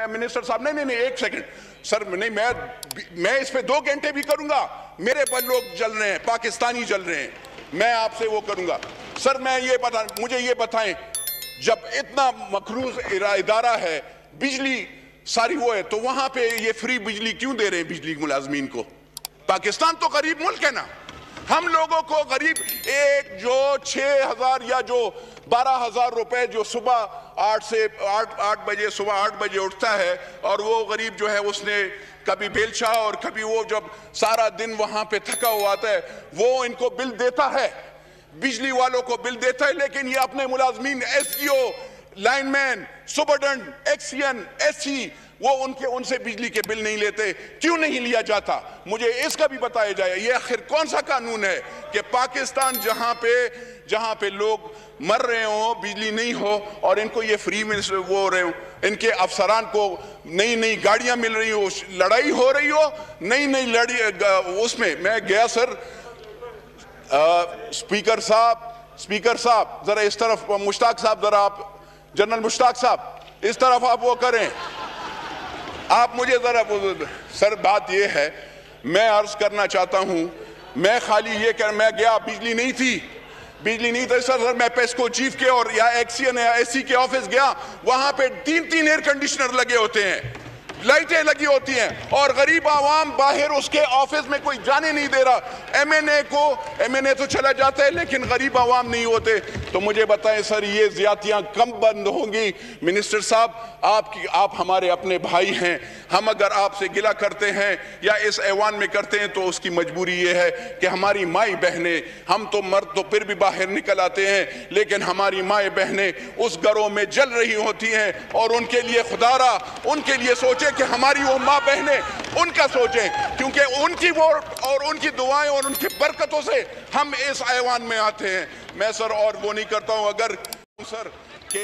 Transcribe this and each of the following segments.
Minister साहब नहीं, एक सेकंड सर, नहीं, मैं इस पे 2 घंटे भी करूंगा। मेरे पर लोग जल रहे हैं, पाकिस्तानी जल रहे हैं, मैं आपसे वो करूंगा। सर मुझे ये बताएं, जब इतना मखरूज इदारा है, बिजली सारी वो है, तो वहां पे ये फ्री बिजली क्यों दे रहे हैं बिजली मुलाजमीन को? पाकिस्तान तो गरीब मुल्क है ना। हम लोगों को गरीब एक जो 6,000 या जो 12,000 रुपए जो सुबह 8 बजे सुबह 8 बजे उठता है, और वो गरीब जो है उसने कभी बेलचा और कभी वो जब सारा दिन वहां पे थका हुआ आता है, वो इनको बिल देता है, बिजली वालों को बिल देता है, लेकिन ये अपने मुलाजमीन SDO, lineman, superintendent, XEN, SC, वो उनसे बिजली के बिल नहीं लेते। क्यों नहीं लिया जाता? मुझे इसका भी बताया जाए। ये आखिर कौन सा कानून है कि पाकिस्तान जहां पे लोग मर रहे हो, बिजली नहीं हो, और इनको ये फ्री में वो हो रहे हो, इनके अफसरान को नई नई गाड़ियां मिल रही हो, लड़ाई हो रही हो, नई लड़ी उसमें मैं गया सर। स्पीकर साहब जरा इस तरफ, मुश्ताक साहब जरा आप, जनरल मुश्ताक साहब इस तरफ आप वो करें, आप मुझे जरा सर, बात ये है, मैं अर्ज करना चाहता हूं, मैं खाली ये कर, मैं गया, बिजली नहीं थी सर, मैं पेस्को चीफ के और या एक्सीएन या एससी के ऑफिस गया, वहां पे 3 एयर कंडीशनर लगे होते हैं, लाइटें लगी होती हैं, और गरीब आवाम बाहर उसके ऑफिस में कोई जाने नहीं दे रहा। एमएनए तो चला जाता है, लेकिन गरीब आवाम नहीं होते। तो मुझे बताएं सर, ये ज्यादतियां कब बंद होंगी? मिनिस्टर साहब, आप हमारे अपने भाई हैं, हम अगर आपसे गिला करते हैं या इस ऐवान में करते हैं तो उसकी मजबूरी ये है कि हमारी माई बहनें, हम तो मर्द तो फिर भी बाहर निकल आते हैं, लेकिन हमारी माई बहनें उस घरों में जल रही होती हैं, और उनके लिए खुदारा, उनके लिए सोचे कि हमारी वो माँ बहनें, उनका सोचें, क्योंकि उनकी वोट और उनकी दुआएं और उनकी बरकतों से हम इस ऐवान में आते हैं। मैं सर और वो नहीं करता हूं, अगर सर कि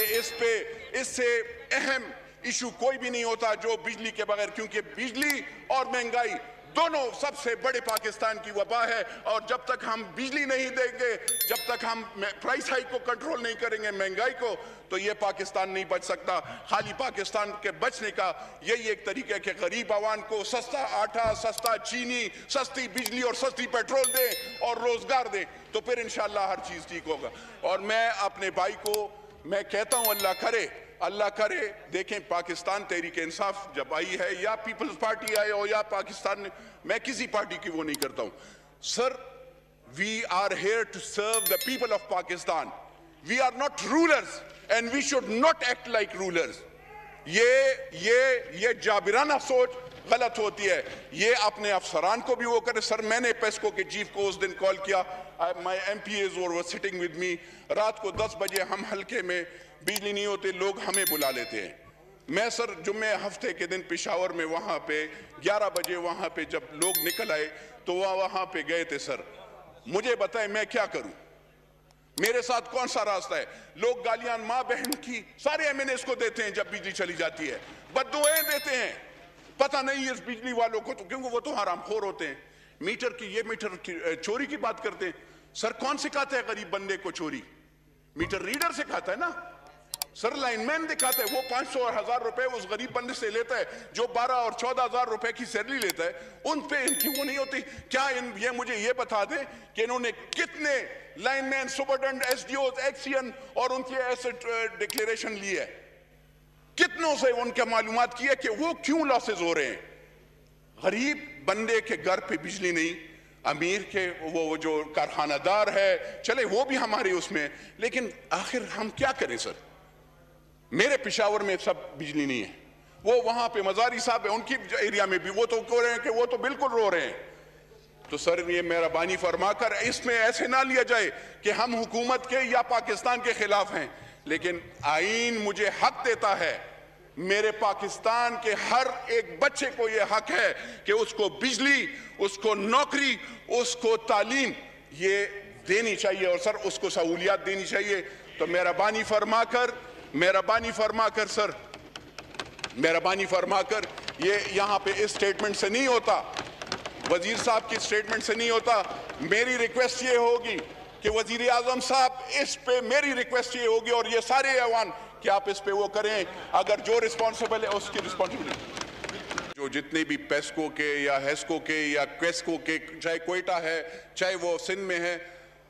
इससे अहम इशू कोई भी नहीं होता जो बिजली के बगैर, क्योंकि बिजली और महंगाई दोनों सबसे बड़े पाकिस्तान की वबा है, और जब तक हम बिजली नहीं देंगे, जब तक हम प्राइस हाइक को कंट्रोल नहीं करेंगे, महंगाई को, तो ये पाकिस्तान नहीं बच सकता। खाली पाकिस्तान के बचने का यही एक तरीका है कि गरीब आवाम को सस्ता आटा, सस्ता चीनी, सस्ती बिजली और सस्ती पेट्रोल दें और रोजगार दें, तो फिर इंशाल्लाह हर चीज ठीक होगा। और मैं अपने भाई को मैं कहता हूं, अल्लाह करे, देखें पाकिस्तान तहरीक इंसाफ जब आई है, या पीपल्स पार्टी आई हो, या पाकिस्तान, मैं किसी पार्टी की वो नहीं करता हूं sir. We are here to serve the people of Pakistan, we are not rulers and we should not act like rulers. ये जाबिराना सोच गलत होती है। ये अपने अफसरान को भी वो करे। सर, मैंने पेस्को के चीफ को उस दिन कॉल किया, my MPs were sitting with me, रात को 10 बजे हम हल्के में बिजली नहीं होती, लोग हमें बुला लेते हैं। मैं सर जुम्मे हफ्ते के दिन पेशावर में वहां पे 11 बजे वहां पे जब लोग निकल आए तो वहां पे गए थे। सर मुझे बताएं मैं क्या करूं, मेरे साथ कौन सा रास्ता है? लोग गालियां माँ बहन की सारे एमएनएस को देते हैं जब बिजली चली जाती है, बद्दुआएं देते हैं। पता नहीं इस बिजली वालों को तो, क्योंकि वो तो हरामखोर होते हैं। मीटर की चोरी की बात करते हैं। सर कौन सिखाता है गरीब बंदे को चोरी? मीटर रीडर सिखाता है ना सर, लाइनमैन दिखाता है। वो 500 और 1000 रुपए उस गरीब बंदे से लेता है जो 12 और 14,000 रुपए की सैलरी लेता है। उन पे इनकी वो नहीं होती क्या? ये मुझे ये बता दें कि इन्होंने कितने लाइनमैन, सुपरडेंट, एसडीओ, एक्सीएन और उनके एसेट डिक्लेरेशन लिए है, कितनों से उनके मालूमात की है कि वो क्यों लॉसेज हो रहे हैं। गरीब बंदे के घर पे बिजली नहीं, अमीर के वो जो कारखानादार है चले वो भी हमारे उसमें, लेकिन आखिर हम क्या करें? सर मेरे पेशावर में सब बिजली नहीं है, वो वहां पे मजारी साहब है उनकी एरिया में भी वो तो कह रहे हैं कि वो तो बिल्कुल रो रहे हैं। तो सर ये मेहरबानी फरमाकर इसमें ऐसे ना लिया जाए कि हम हुकूमत के या पाकिस्तान के खिलाफ हैं, लेकिन आईन मुझे हक देता है, मेरे पाकिस्तान के हर एक बच्चे को यह हक है कि उसको बिजली, उसको नौकरी, उसको तालीम ये देनी चाहिए और सर उसको सहूलियात देनी चाहिए। तो मेहरबानी फरमाकर सर, मेहरबानी फरमाकर ये यहाँ पे इस स्टेटमेंट से नहीं होता, वजीर साहब की स्टेटमेंट से नहीं होता। मेरी रिक्वेस्ट ये होगी कि वजीर आजम साहब इस पे मेरी रिक्वेस्ट ये होगी और ये सारे ऐवान कि आप इस पे वो करें, अगर जो रिस्पॉन्सिबल है उसकी रिस्पॉन्सिबिलिटी। जो जितने भी पेस्को के या हेस्को के या क्वेस्को के, चाहे कोयटा है चाहे वो सिंध में है,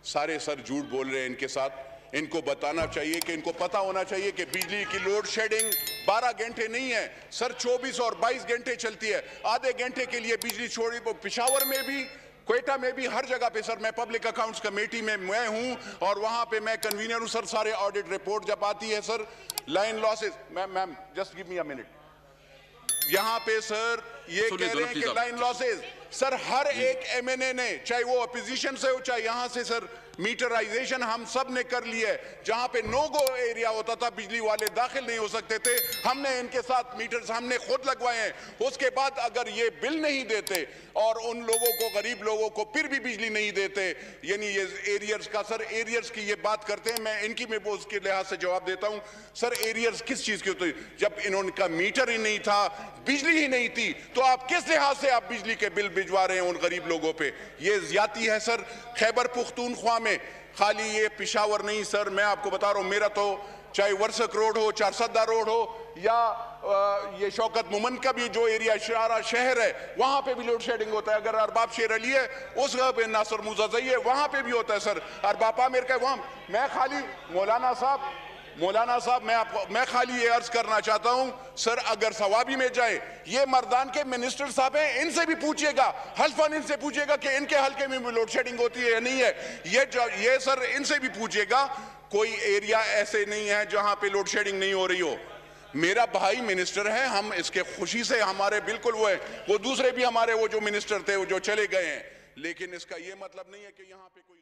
सारे सर झूठ बोल रहे हैं इनके साथ। इनको बताना चाहिए कि इनको पता होना चाहिए कि बिजली की लोड शेडिंग 12 घंटे नहीं है सर, 24 और 22 घंटे चलती है। आधे घंटे के लिए बिजली छोड़ी, पिशावर में भी, क्वेटा में भी, हर जगह पे सर। मैं पब्लिक अकाउंट्स कमेटी में मैं हूं और वहां पे मैं कन्वीनर हूं सर। सारे ऑडिट रिपोर्ट जब आती है sir, line losses, ma'am just give me a minute, यहां पे सर ये कह रहे हैं कि लाइन लॉसेस सर, हर एक एमएनए ने, चाहे वो अपोजिशन से हो चाहे यहां से सर, मीटराइजेशन हम सब ने कर लिया है। जहां पे नो गो एरिया होता था, बिजली वाले दाखिल नहीं हो सकते थे, हमने इनके साथ मीटर्स हमने खुद लगवाए हैं। उसके बाद अगर ये बिल नहीं देते और उन लोगों को, गरीब लोगों को फिर भी बिजली नहीं देते, यानी ये एरियर्स का सर, एरियर्स की ये बात करते हैं, मैं इनकी में उसके लिहाज से जवाब देता हूं सर। एरियर्स किस चीज की होती है? जब इनका मीटर ही नहीं था, बिजली ही नहीं थी, तो आप किस लिहाज से आप बिजली के बिल भिजवा रहे हैं उन गरीब लोगों पे? ये ज्यादती है सर। खैबर पुख्तूनख्वा में खाली ये पिशावर नहीं सर, मैं आपको बता रहा हूं, मेरा तो चाहे वर्सक रोड हो, चारसद्दा रोड हो, या ये शौकत मुमन का भी जो एरिया शारा शहर है, वहां पे भी लोड शेडिंग होता है। अगर अरबाब शेर अली है उस जगह पे नासर मुज़ज़्ज़ई है, वहां पे भी होता है सर। अरबाब आमिर का वहां, मैं खाली मौलाना साहब मैं खाली ये अर्ज करना चाहता हूं सर, अगर सवाबी में जाए, ये मर्दान के मिनिस्टर साहब हैं, इनसे भी पूछिएगा, हल्फन इनसे पूछिएगा कि इनके हल्के में भी लोड शेडिंग होती है या नहीं है। ये सर इनसे भी पूछिएगा, कोई एरिया ऐसे नहीं है जहां पे लोड शेडिंग नहीं हो रही हो। मेरा भाई मिनिस्टर है, हम इसके खुशी से, हमारे बिल्कुल वो है, वो दूसरे भी हमारे वो जो मिनिस्टर थे वो जो चले गए हैं, लेकिन इसका ये मतलब नहीं है कि यहां पे कोई